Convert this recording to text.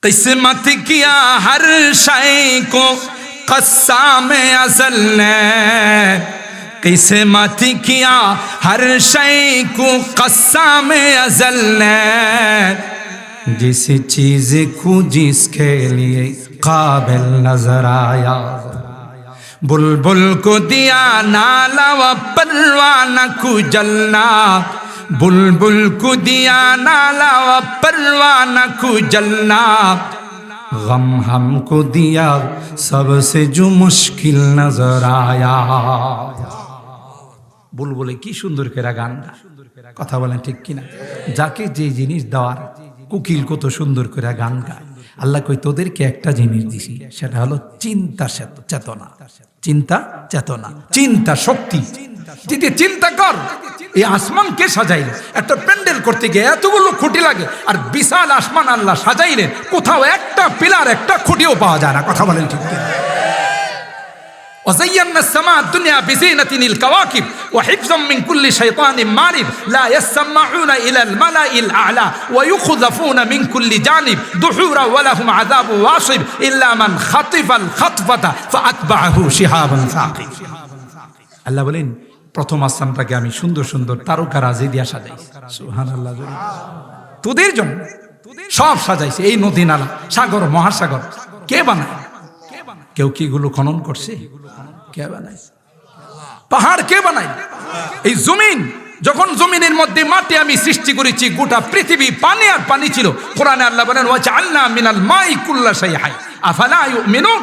किस्मत किया हर शय को क़स्साम अज़ल ने, किस्मत किया हर शय को क़स्साम अज़ल ने, जिस चीज़ को जिसके लिए काबिल नजर आया, बुलबुल को दिया नाला व परवाना को जलना, बुलबुल को दिया नाला व परवाना को जलना, गम हमको दिया सबसे जो मुश्किल नजर आया। बुलबुले की सुंदर করে গান গায়, কথা বলেন ঠিক কিনা? যাকে যে জিনিস দেওয়ার কুকিল কত সুন্দর করে গান গায়। আল্লাহ কই তোদেরকে একটা জিনিস দিছি, সেটা হলো চিন্তা চেতনা, চিন্তা চেতনা, চিন্তা শক্তি। যদি চিন্তা কর এই আসমান কে সাজাইলেন, একটা প্যান্ডেল করতে গিয়ে এতগুলো খুঁটি লাগে, আর বিশাল আসমান আল্লাহ সাজাইলেন, কোথাও একটা পিলার একটা খুঁটিও পাওয়া যায় না। কথা বলেন ঠিক কিনা? وزينا السماء الدنيا بزينة الكواكب وحفظا من كل شيطان مارد لا يسمعون إلى الملأ الأعلى ويقذفون من كل جانب دحورا ولهم عذاب واصب إلا من خطف الخطفة فأتبعه شهاب ثاقب। আল্লাহ বলেন প্রথম আসমানটাকে আমি সুন্দর সুন্দর তারকারাজি দিয়া সাজাইছি। সুবহানাল্লাহ। তোদের জন্য সব সাজাইছি। এই নদী নালা সাগর মহাসাগর কে বানায়? কেউ কি এগুলো খনন করছে? কে বানায়? পাহাড় কে বানায়? এই জমিন, যখন জমিনের মধ্যে মাটি আমি সৃষ্টি করেছি, গোটা পৃথিবী পানি আর পানি ছিল। কোরআনে আল্লাহ বলেন ওয়াজআলনা মিনাল মাই কুল্লা শাইইন আফালা ইউমিনুন,